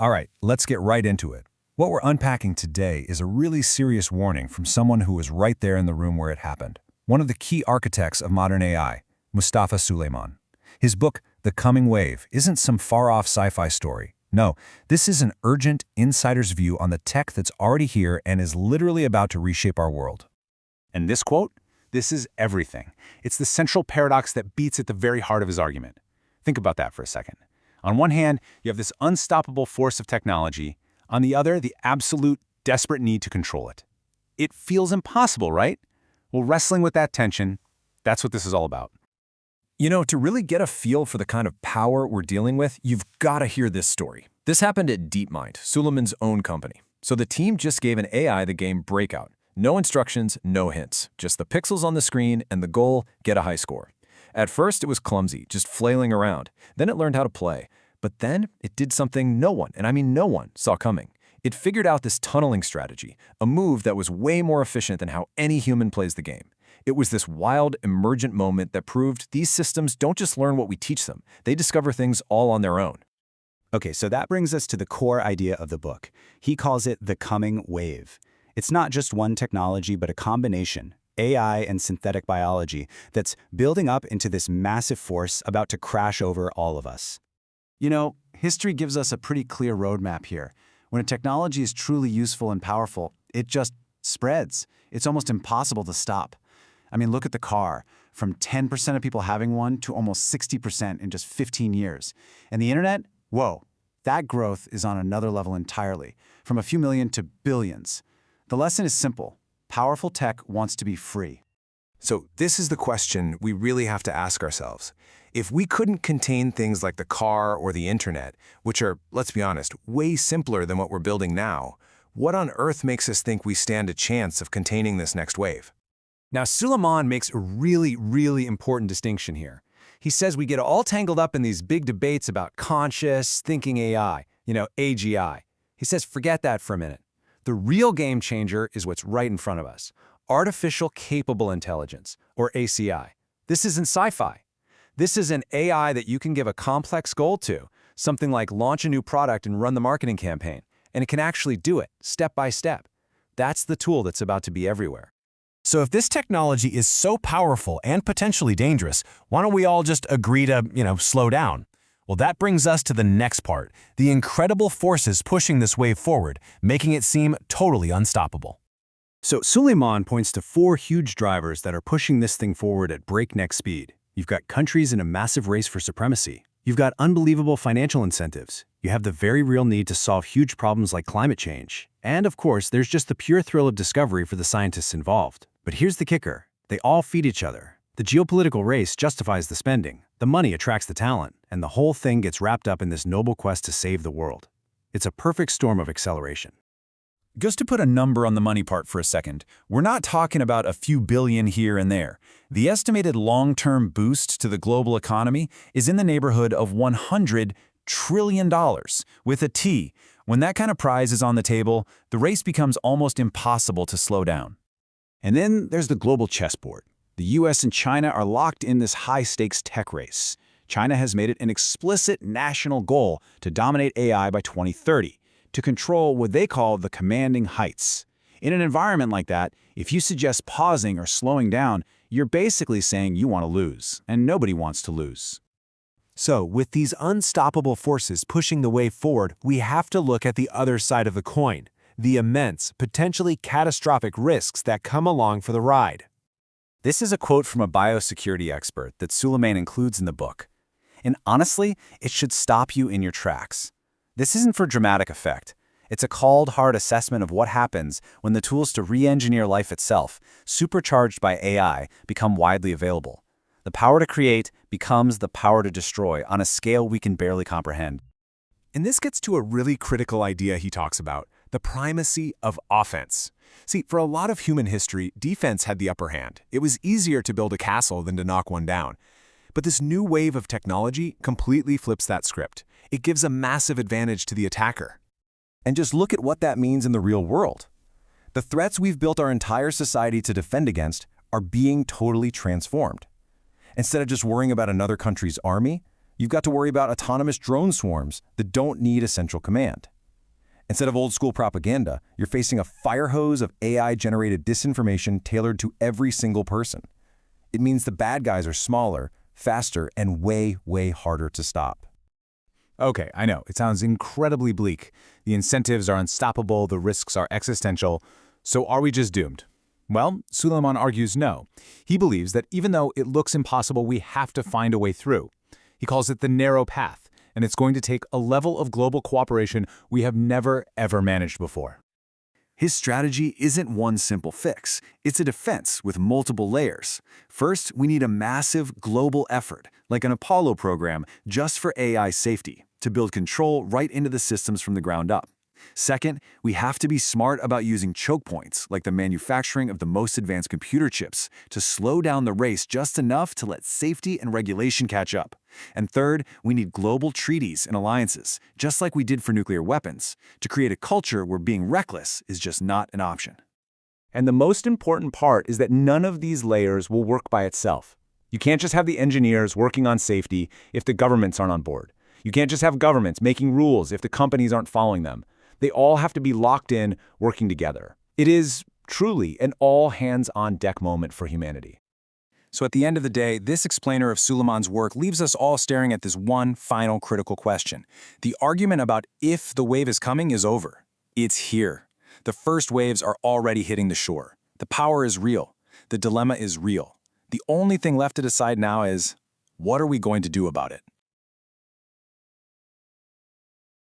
All right, let's get right into it. What we're unpacking today is a really serious warning from someone who was right there in the room where it happened. One of the key architects of modern AI, Mustafa Suleyman. His book, The Coming Wave, isn't some far-off sci-fi story. No, this is an urgent insider's view on the tech that's already here and is literally about to reshape our world. And this quote? This is everything. It's the central paradox that beats at the very heart of his argument. Think about that for a second. On one hand, you have this unstoppable force of technology. On the other, the absolute, desperate need to control it. It feels impossible, right? Well, wrestling with that tension, that's what this is all about. You know, to really get a feel for the kind of power we're dealing with, you've got to hear this story. This happened at DeepMind, Suleyman's own company. So the team just gave an AI the game Breakout. No instructions, no hints. Just the pixels on the screen and the goal, get a high score. At first, it was clumsy, just flailing around. Then it learned how to play. But then it did something no one, and I mean no one, saw coming. It figured out this tunneling strategy, a move that was way more efficient than how any human plays the game. It was this wild, emergent moment that proved these systems don't just learn what we teach them. They discover things all on their own. Okay, so that brings us to the core idea of the book. He calls it the coming wave. It's not just one technology, but a combination, AI and synthetic biology, that's building up into this massive force about to crash over all of us. You know, history gives us a pretty clear roadmap here. When a technology is truly useful and powerful, it just spreads. It's almost impossible to stop. I mean, look at the car. From 10% of people having one to almost 60% in just 15 years. And the internet? Whoa, that growth is on another level entirely, from a few million to billions. The lesson is simple. Powerful tech wants to be free. So this is the question we really have to ask ourselves. If we couldn't contain things like the car or the internet, which are, let's be honest, way simpler than what we're building now, what on earth makes us think we stand a chance of containing this next wave? Now, Suleyman makes a really important distinction here. He says we get all tangled up in these big debates about conscious thinking AI, AGI. He says forget that for a minute. The real game changer is what's right in front of us. Artificial Capable Intelligence, or ACI. This isn't sci-fi. This is an AI that you can give a complex goal to, something like launch a new product and run the marketing campaign, and it can actually do it, step by step. That's the tool that's about to be everywhere. So if this technology is so powerful and potentially dangerous, why don't we all just agree to, slow down? Well, that brings us to the next part, the incredible forces pushing this wave forward, making it seem totally unstoppable. So Suleyman points to 4 huge drivers that are pushing this thing forward at breakneck speed. You've got countries in a massive race for supremacy. You've got unbelievable financial incentives. You have the very real need to solve huge problems like climate change. And of course, there's just the pure thrill of discovery for the scientists involved. But here's the kicker. They all feed each other. The geopolitical race justifies the spending, the money attracts the talent, and the whole thing gets wrapped up in this noble quest to save the world. It's a perfect storm of acceleration. Just to put a number on the money part for a second, we're not talking about a few billion here and there. The estimated long-term boost to the global economy is in the neighborhood of $100 trillion, with a T. When that kind of prize is on the table, the race becomes almost impossible to slow down. And then there's the global chessboard. The US and China are locked in this high-stakes tech race. China has made it an explicit national goal to dominate AI by 2030, to control what they call the commanding heights. In an environment like that, if you suggest pausing or slowing down, you're basically saying you want to lose, and nobody wants to lose. So, with these unstoppable forces pushing the way forward, we have to look at the other side of the coin, the immense, potentially catastrophic risks that come along for the ride. This is a quote from a biosecurity expert that Suleyman includes in the book. And honestly, it should stop you in your tracks. This isn't for dramatic effect. It's a cold, hard assessment of what happens when the tools to re-engineer life itself, supercharged by AI, become widely available. The power to create becomes the power to destroy on a scale we can barely comprehend. And this gets to a really critical idea he talks about, the primacy of offense. See, for a lot of human history, defense had the upper hand. It was easier to build a castle than to knock one down. But this new wave of technology completely flips that script. It gives a massive advantage to the attacker. And just look at what that means in the real world. The threats we've built our entire society to defend against are being totally transformed. Instead of just worrying about another country's army, You've got to worry about autonomous drone swarms that don't need a central command. Instead of old-school propaganda, you're facing a fire hose of AI-generated disinformation tailored to every single person. It means the bad guys are smaller, faster, and way, way harder to stop. Okay, I know, it sounds incredibly bleak. The incentives are unstoppable, the risks are existential. So are we just doomed? Well, Suleyman argues no. He believes that even though it looks impossible, we have to find a way through. He calls it the narrow path, and it's going to take a level of global cooperation we have never, ever managed before. His strategy isn't one simple fix. It's a defense with multiple layers. First, we need a massive global effort, like an Apollo program just for AI safety, to build control right into the systems from the ground up. Second, we have to be smart about using choke points, like the manufacturing of the most advanced computer chips, to slow down the race just enough to let safety and regulation catch up. And third, we need global treaties and alliances, just like we did for nuclear weapons, to create a culture where being reckless is just not an option. And the most important part is that none of these layers will work by itself. You can't just have the engineers working on safety if the governments aren't on board. You can't just have governments making rules if the companies aren't following them. They all have to be locked in, working together. It is truly an all-hands-on-deck moment for humanity. So at the end of the day, this explainer of Suleyman's work leaves us all staring at this one final critical question. The argument about if the wave is coming is over. It's here. The first waves are already hitting the shore. The power is real. The dilemma is real. The only thing left to decide now is, what are we going to do about it?